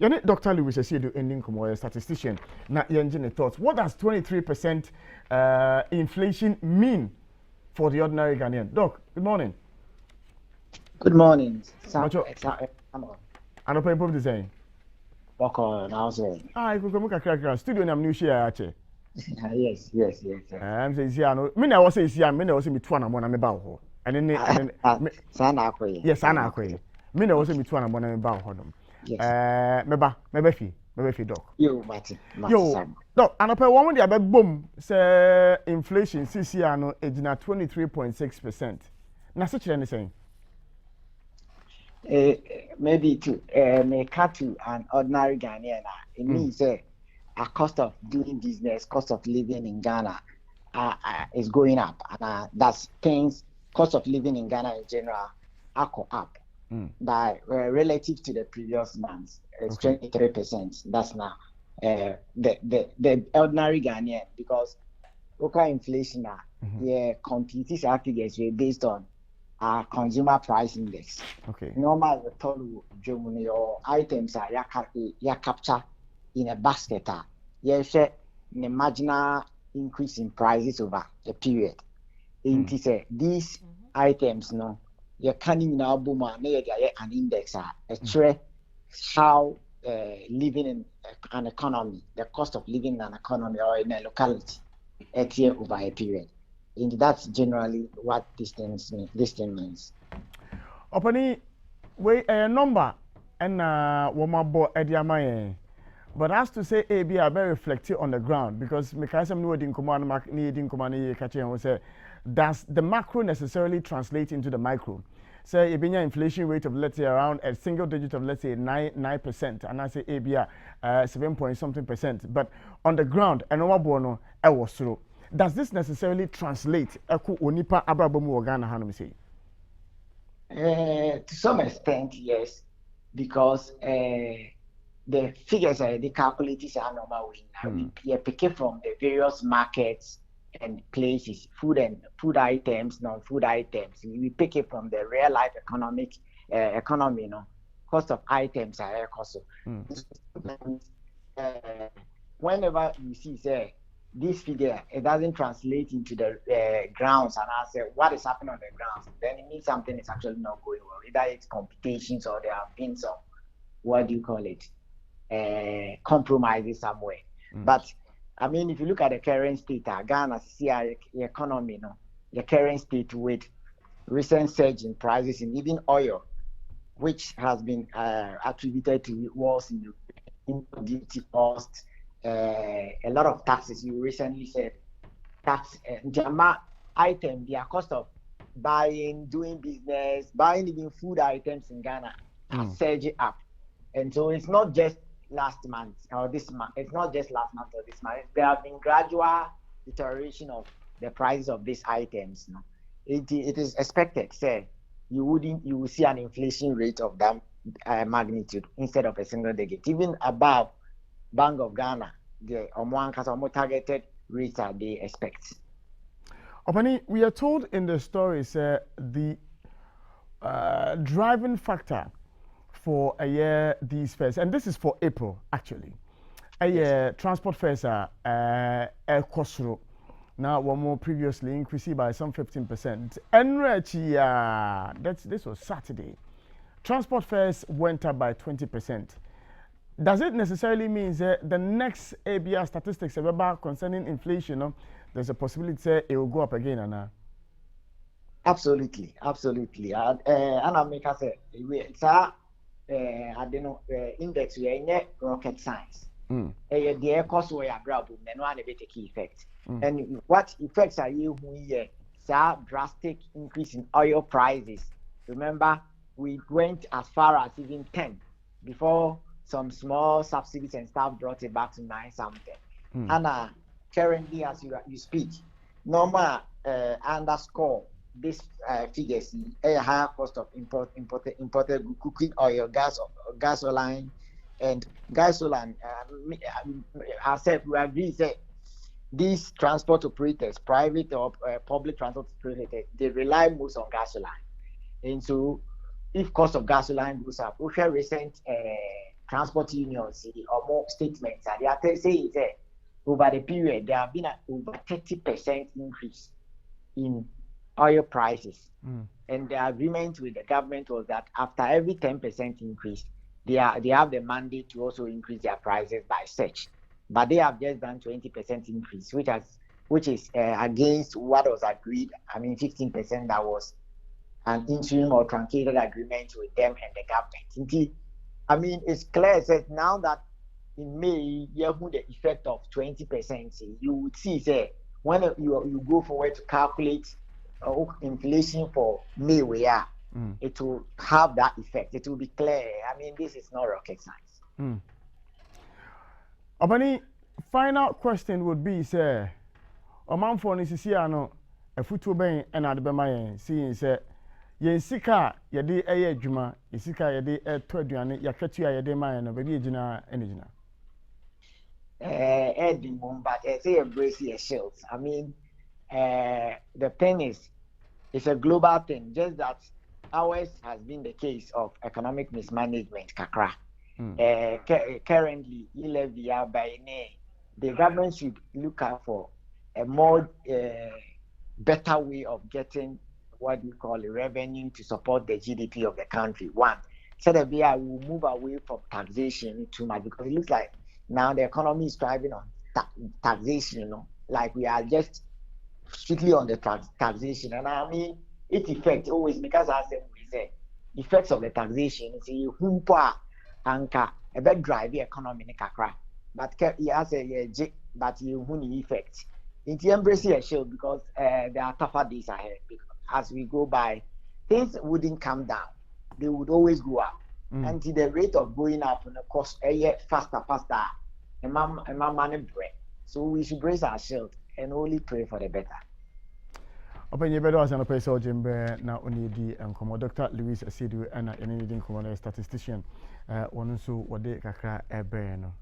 Yane Dr. Louis Asiedu ending como statistician. Na yenjine thoughts. What does 23% inflation mean for the ordinary Ghanaian? Doc, good morning. Good morning. Macho, anopa improve design. Boko now say. I could come kakra studio nam new share ache. Yes. I'm saying here no. Me na was say here, me na was me 2 na mo na me ba ho. And then Sana akwe. yes, ana akwe. Me na was me 2 na mo na me ba ho no. Yes. Meba fi doc. Yo, Martin. Yo, doc, anopa one dey abeg boom say inflation this year no ejina 23.6%. Na so kire ne saying. Maybe to make to an ordinary Ghanaian. It means a cost of doing business, cost of living in Ghana is going up, and that's things. Cost of living in Ghana in general are up by relative to the previous months. It's 23%. That's now the ordinary Ghanaian, because local inflation competes figures were based on our consumer price index. Okay. Normal the total your items are ya capture in a basket. You share the marginal increase in prices over a period. It is these items no you can't even now boom an index how living in an economy, the cost of living in an economy or in a locality over a period. And that's generally what this thing means. Opani, we a number and woman bo ediamaye. But as to say AB are very reflective on the ground, because mechanism no in command needing command catching will say, does the macro necessarily translate into the micro? Say a inflation rate of let's say around a single digit of let's say 9%, and I say ABR 7 point something percent. But on the ground, and no bono was through. Does this necessarily translate eku onipa abrabomu organa hanum say? To some extent, yes, because the figures are the calculators are normal way. We pick it from the various markets and places, food items, non-food items. We pick it from the real life economy, cost of items are cost. Whenever you see say this figure, it doesn't translate into the grounds, and I say what is happening on the grounds, then it means something is actually not going well. Either it's competitions or there have been some, compromises somewhere. But I mean, if you look at the current state, Ghana, see the economy, the current state with recent surge in prices in even oil, which has been attributed to wars in the duty costs. A lot of taxes. You recently said tax item, their cost of buying, doing business, buying even food items in Ghana are surging up. And so it's not just last month or this month. It's not just last month or this month. There have been gradual deterioration of the prices of these items. It is expected, say, you will see an inflation rate of that magnitude instead of a single digit, even above Bank of Ghana, the more targeted rates are they expect. Opani, we are told in the stories the driving factor for a year these fares, and this is for April actually. A year transport fares are air cost. Now one more previously increased by some 15%. And this was Saturday. Transport fares went up by 20%. Does it necessarily mean that the next ABR statistics about concerning inflation, there's a possibility that it will go up again? Anna? Absolutely. And I make us say, it's I don't know, index we are in rocket science. The air cost we are grabbing, then one take effect. And what effects are you here? Drastic increase in oil prices. Remember, we went as far as even 10 before some small subsidies and stuff brought it back to 9 something. And currently, as you speak, normal underscore this figures a higher cost of imported cooking oil, gasoline, and gasoline. I said we agree that these transport operators, private or public transport operators, they rely most on gasoline, and so if cost of gasoline goes up, we have recent transport unions or more statements. They are saying that over the period there have been an over 30% increase in oil prices. And the agreement with the government was that after every 10% increase, they have the mandate to also increase their prices by such. But they have just done 20% increase, which is against what was agreed. I mean, 15% that was an interim or truncated agreement with them and the government. Indeed, I mean, it's clear that now that in May, you have the effect of 20%. You would see, say, when you go forward to calculate inflation for May, it will have that effect. It will be clear. I mean, this is not rocket science. Obani, final question would be, sir, a man for Nisisiano, a football bang and at the Bemayan, seeing, sir, yen sika, yadi a juma, isika yadi a twedian, yaketia yadi mayan, baby jina, enigina. Eddie, but I say embrace your shields. I mean, the thing is, it's a global thing. Just that ours has been the case of economic mismanagement, kakra. Currently, the government should look out for a more better way of getting what we call a revenue to support the GDP of the country. One, so that we will move away from taxation too much, because it looks like now the economy is thriving on taxation, like we are just strictly on the taxation. And I mean, it affects always, because as we say, effects of the taxation, see, anka a bit drive the economy in kakra, but he has a but you won't effect. It's embracing a shield, because there are tougher days ahead. Because as we go by, things wouldn't come down; they would always go up. And the rate of going up, and of course, faster. A man break. So we should brace our shield and only pray for the better. Open your better and a place of Jimbe now only the Dr. Louis Asiedu and any statistician. One so what they kakra